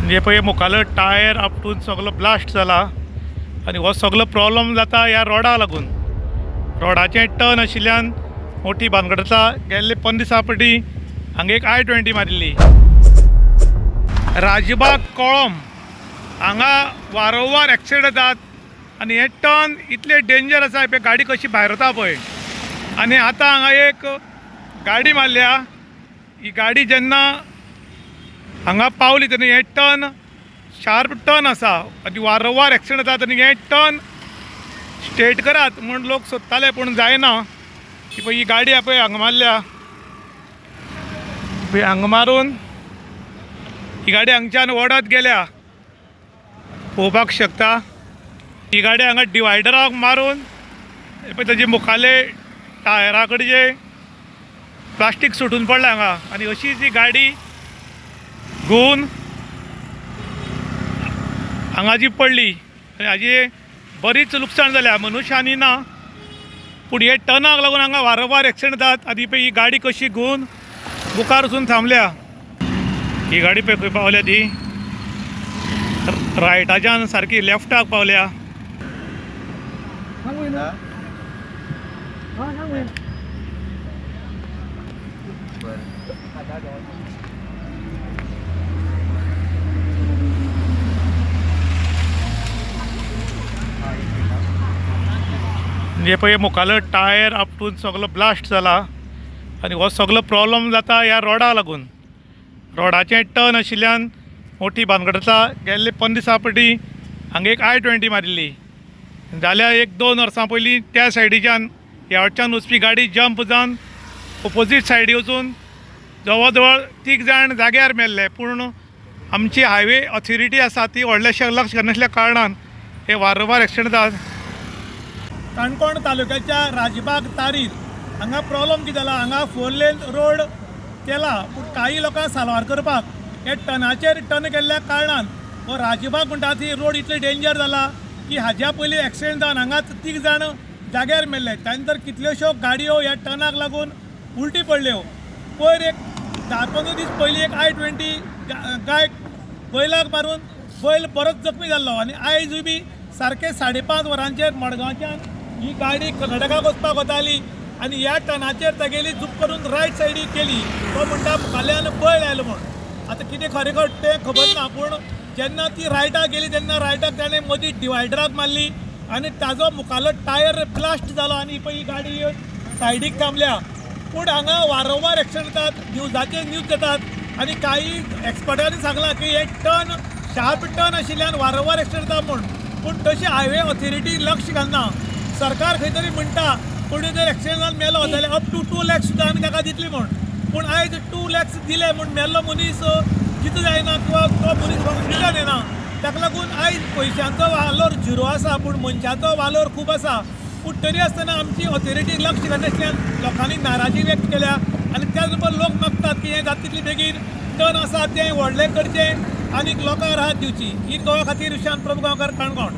म्हणजे पळय मुखालो टायर आपटून सगळो ब्लास्ट जाला आनी हो सगळो प्रॉब्लम जाता ह्या रोडाक लागून. रोडाचें टर्न आशिल्ल्यान मोठी भानगड जाता. गेल्ले 15 दिसां फाटीं हांगा एक I-20 मारिल्ली. राजबाग कोळम हांगा वारंवार एक्सिडेंट जातात आनी हे टर्न इतले डेंजर आसा. पळय गाडी कशी भायर वता पळय. आनी आतां हांगा एक गाडी मारल्या. ही गाडी जेन्ना हांगा पावली तेन्ना हे टर्न शार्प टर्न आसा आनी वारंवार एक्सिडेंट जातात आनी हे टर्न स्ट्रेट करात म्हूण लोक सोदताले पूण जायना. की पळय ही गाडी पळय हांगा मारल्या. पळय हांगा मारून ही गाडी हांगच्यान ओडत गेल्या पळोवपाक शकता. ही गाडी हांगा डिवायडराक मारून पळय ताजे मुखाले टायरा कडचे प्लास्टीक सुटून पडला हांगा आनी अशीच ही गाडी घुवन हांगा जी पडली आनी हाजी बरीच लुकसाण जाल्या. मनशांनी ना पूण हे टर्नाक लागून हांगा वारंवार एक्सिडेंट जातात. आनी पळय ही गाडी कशी घुवन मुखार वचून थांबल्या. ही गाडी पळय खंय पावल्या ती रायटाच्यान सारकी लेफ्टाक पावल्या. म्हणजे पळय मुखालो टायर आपटून सगळो ब्लास्ट जाला आनी हो सगळो प्रॉब्लम जाता ह्या रोडाक लागून. रोडाचें टर्न आशिल्ल्यान मोठी भानगड जाता. गेल्ले 15 दिसां फाटीं हांगा एक I-20 मारिल्ली. जाल्या 1-2 वर्सां पयलीं त्या सायडीच्यान ह्या वटच्यान वचपी गाडी जंप जावन ऑपोजीट सायडी वचून जवळ जवळ 3 जाण जाग्यार मेल्ले. पूण आमची हायवे ऑथॉरिटी आसा ती व्हडलेशें लक्ष घालनासल्या कारणान हे वारंवार एक्सिडेंट जातात. काणकोण तालुक्याच्या राजबाग तारीर हांगा प्रॉब्लम कितें जाला. हांगा 4 लेन रोड केला पूण काही लोकांक साल्वार करपाक हे टर्नाचेर टर्न केल्ल्या कारणान हो राजबाग म्हणटा ती रोड इतली डेंजर जाला की हाज्या पयलीं एक्सिडेंट जावन हांगाच 3 जाण जाग्यार मेल्ले. त्या नंतर कितल्योश्यो गाडयो ह्या टर्नाक लागून उलटी पडल्यो. पयर एक 10-15 दीस पयलीं एक I-20 गायक बैलाक मारून बैल परत जखमी जाल्लो आनी आयजूय बी सारके 5:30 वरांचेर मडगांवच्यान ही गाडी कर्नाटकाक वचपाक वताली आनी ह्या टर्नाचेर तागेली जुप करून रायट सायडीक गेली. तो म्हणटा मुखाल्यान बैल आयलो म्हूण. आतां कितें खरें तें खबर ना पूण जेन्ना ती रायटाक गेली तेन्ना रायटाक ताणें मदीं डिवायडराक मारली आनी ताजो मुखालो टायर ब्लास्ट जालो आनी पळय ही गाडी सायडीक थांबल्या. पूण हांगा वारंवार एक्सिडेंट जातात. न्यूजाचेर न्यूज जातात आनी काही एक्सपर्टांनी सांगलां की हे टर्न शार्प टर्न आशिल्ल्यान वारंवार एक्सिडेंट जाता म्हूण. पूण तशी हायवे ऑथॉरिटी लक्ष घालना. सरकार खंय तरी म्हणटा कोणी जर एक्सिडेंट जावन मेलो जाल्यार अप टू 2 लाख सुद्दां आमी ताका दितली म्हूण. पूण आयज 2 लाख दिले म्हूण मेल्लो मनीस जितो जायना किंवा तो मनीस रिटर्न येना. ताका लागून आयज पयशांचो वालोर झिरो आसा पूण मनशाचो वालोर खूब आसा. पूण तरी आसतना आमची ऑथॉरिटी लक्ष घालनासल्यान लोकांनी नाराजी व्यक्त केल्या आनी त्याच बरोबर लोक मागतात की हें जाता तितले बेगीन टर्न आसा तें व्हडलें करचें आनी लोकांक राहत दिवची. ही गोवा खातीर विशांत प्रभू गांवकार काणकोण.